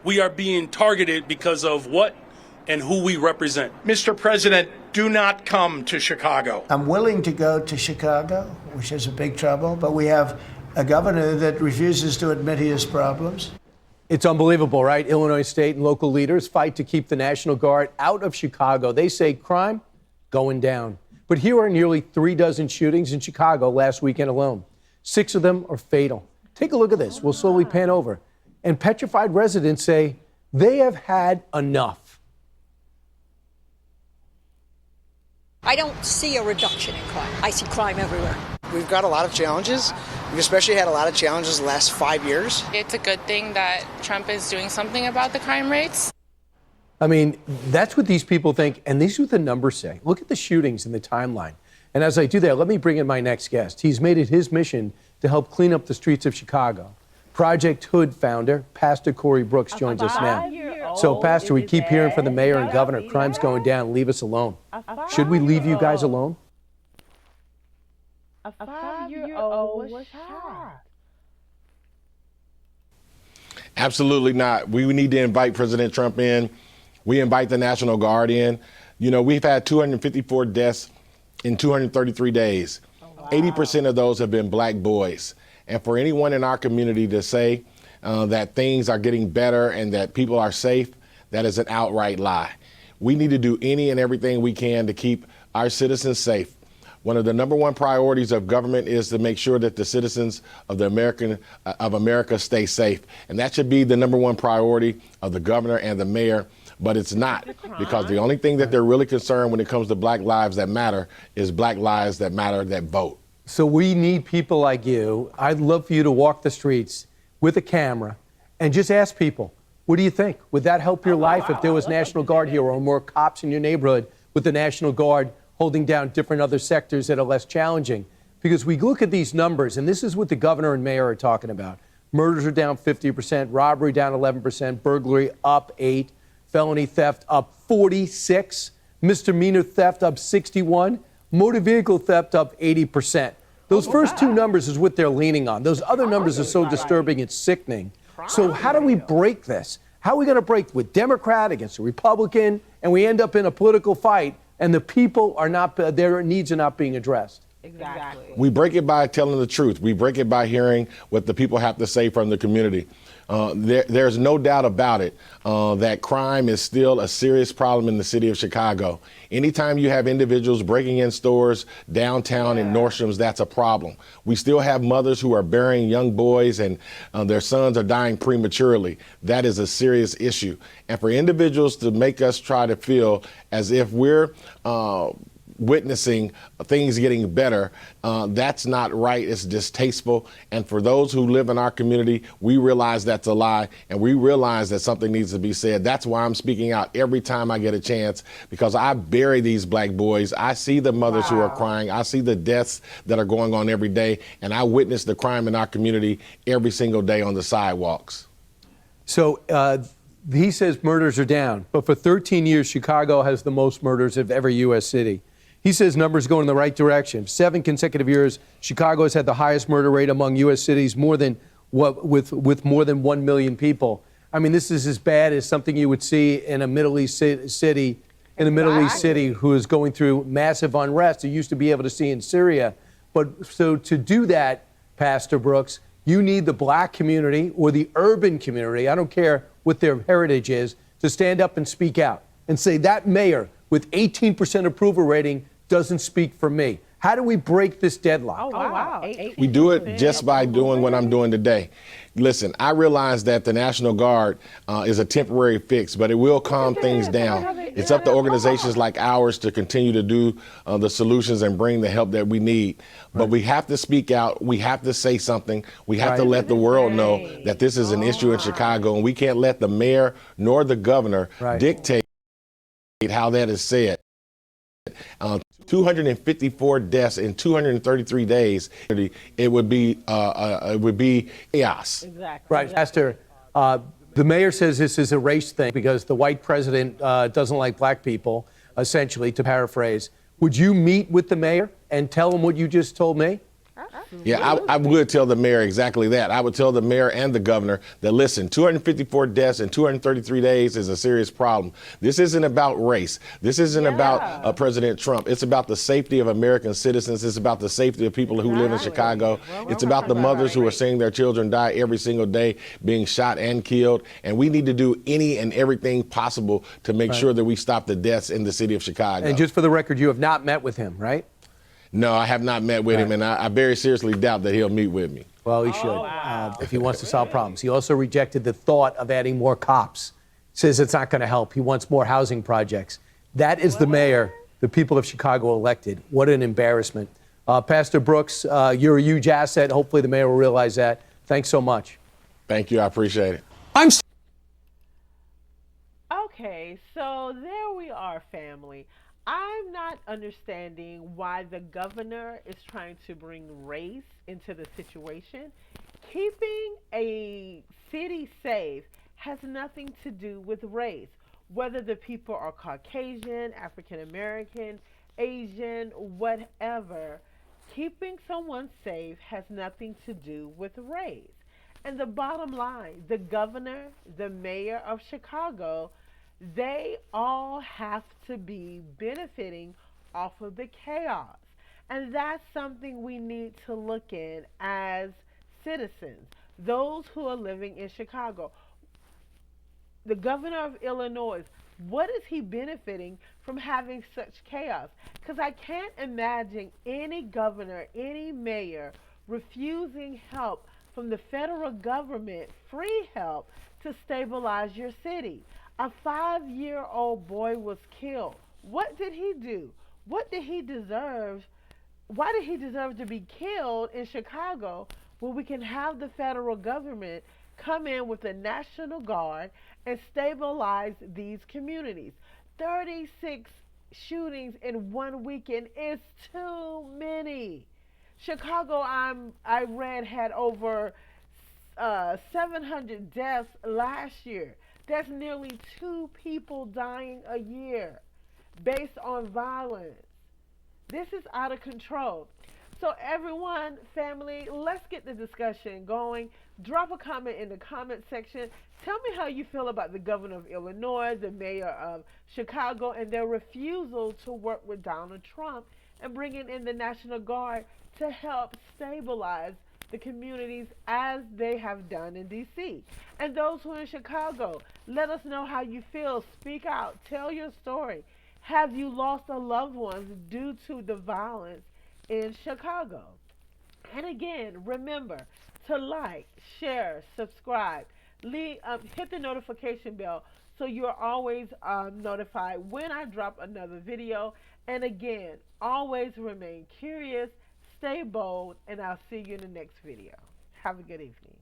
we are being targeted because of what and who we represent. Mr. President, do not come to Chicago. I'm willing to go to Chicago, which is a big trouble, but we have a governor that refuses to admit he has problems. It's unbelievable, right? Illinois state and local leaders fight to keep the National Guard out of Chicago. They say crime going down. But here are nearly 36 shootings in Chicago last weekend alone. 6 of them are fatal. Take a look at this. We'll slowly pan over. And petrified residents say they have had enough. I don't see a reduction in crime. I see crime everywhere. We've got a lot of challenges. We've especially had a lot of challenges the last 5 years. It's a good thing that Trump is doing something about the crime rates. I mean, that's what these people think, and these are what the numbers say. Look at the shootings in the timeline. And as I do that, let me bring in my next guest. He's made it his mission to help clean up the streets of Chicago. Project Hood founder, Pastor Corey Brooks, joins us now. So, Pastor, we keep hearing from the mayor and governor, crime's going down, leave us alone. Should we leave you guys alone? A 5-year-old was shot. Absolutely not. We need to invite President Trump in. We invite the National Guard in. You know, we've had 254 deaths in 233 days. 80% of those have been black boys. And for anyone in our community to say that things are getting better and that people are safe, that is an outright lie. We need to do any and everything we can to keep our citizens safe. One of the number one priorities of government is to make sure that the citizens of America stay safe. And that should be the number one priority of the governor and the mayor. But it's not, because the only thing that they're really concerned when it comes to black lives that matter is black lives that matter that vote. So we need people like you. I'd love for you to walk the streets with a camera and just ask people, what do you think? Would that help your life if there was National Guard here or more cops in your neighborhood with the National Guard holding down different other sectors that are less challenging? Because we look at these numbers, and this is what the governor and mayor are talking about. Murders are down 50%, robbery down 11%, burglary up 8%, felony theft up 46%, misdemeanor theft up 61%, motor vehicle theft up 80%. Those first two numbers is what they're leaning on. Those other numbers are so disturbing, it's sickening. So how do we break this? How are we going to break with Democrat against a Republican, and we end up in a political fight, and the people are not, their needs are not being addressed? Exactly. We break it by telling the truth. We break it by hearing what the people have to say from the community. There's no doubt about it that crime is still a serious problem in the city of Chicago. Anytime you have individuals breaking in stores downtown in Nordstrom's, that's a problem. We still have mothers who are burying young boys and their sons are dying prematurely. That is a serious issue. And for individuals to make us try to feel as if we're witnessing things getting better, that's not right. It's distasteful. And for those who live in our community, we realize that's a lie, and we realize that something needs to be said. That's why I'm speaking out every time I get a chance, because I bury these black boys. I see the mothers who are crying. I see the deaths that are going on every day, and I witness the crime in our community every single day on the sidewalks. So he says murders are down, but for 13 years, Chicago has the most murders of every U.S. city. He says numbers going in the right direction. 7 consecutive years, Chicago has had the highest murder rate among U.S. cities, with more than 1 million people. I mean, this is as bad as something you would see in a Middle East city, who is going through massive unrest. You used to be able to see in Syria. But so to do that, Pastor Brooks, you need the black community or the urban community, I don't care what their heritage is, to stand up and speak out and say that mayor with 18% approval rating doesn't speak for me. How do we break this deadlock? Oh, wow. We do it just by doing what I'm doing today. Listen, I realize that the National Guard is a temporary fix, but it will calm things down. It's up to organizations like ours to continue to do the solutions and bring the help that we need. But we have to speak out. We have to say something. We have to let the world know that this is an issue in Chicago, and we can't let the mayor nor the governor dictate how that is said. 254 deaths in 233 days. It would be chaos. Exactly. Right, Pastor. The mayor says this is a race thing because the white president doesn't like black people, essentially, to paraphrase. Would you meet with the mayor and tell him what you just told me? Yeah, I would tell the mayor exactly that. I would tell the mayor and the governor that, listen, 254 deaths in 233 days is a serious problem. This isn't about race. This isn't about President Trump. It's about the safety of American citizens. It's about the safety of people who live in Chicago. It's about the mothers who are seeing their children die every single day, being shot and killed. And we need to do any and everything possible to make sure that we stop the deaths in the city of Chicago. And just for the record, you have not met with him, right? No, I have not met with him, and I very seriously doubt that he'll meet with me. Well, he should, if he wants to solve problems. He also rejected the thought of adding more cops. Says it's not going to help. He wants more housing projects. That is the mayor the people of Chicago elected. What an embarrassment. Pastor Brooks, you're a huge asset. Hopefully the mayor will realize that. Thanks so much. Thank you. I appreciate it. Okay, so there we are, family. I'm not understanding why the governor is trying to bring race into the situation. Keeping a city safe has nothing to do with race. Whether the people are Caucasian, African American, Asian, whatever, keeping someone safe has nothing to do with race. And the bottom line, the governor, the mayor of Chicago, they all have to be benefiting off of the chaos. And that's something we need to look in as citizens, those who are living in Chicago. The governor of Illinois, what is he benefiting from having such chaos? Because I can't imagine any governor, any mayor refusing help from the federal government, free help to stabilize your city. A 5-year-old boy was killed. What did he do? What did he deserve? Why did he deserve to be killed in Chicago where we can have the federal government come in with the National Guard and stabilize these communities? 36 shootings in one weekend is too many. Chicago, I read, had over 700 deaths last year. That's nearly 2 people dying a year based on violence. This is out of control. So everyone, family, let's get the discussion going. Drop a comment in the comment section. Tell me how you feel about the governor of Illinois, the mayor of Chicago, and their refusal to work with Donald Trump and bringing in the National Guard to help stabilize the communities as they have done in D.C. And those who are in Chicago, let us know how you feel. Speak out. Tell your story. Have you lost a loved one due to the violence in Chicago? And again, remember to like, share, subscribe, hit the notification bell so you're always notified when I drop another video. And again, always remain curious, stay bold, and I'll see you in the next video. Have a good evening.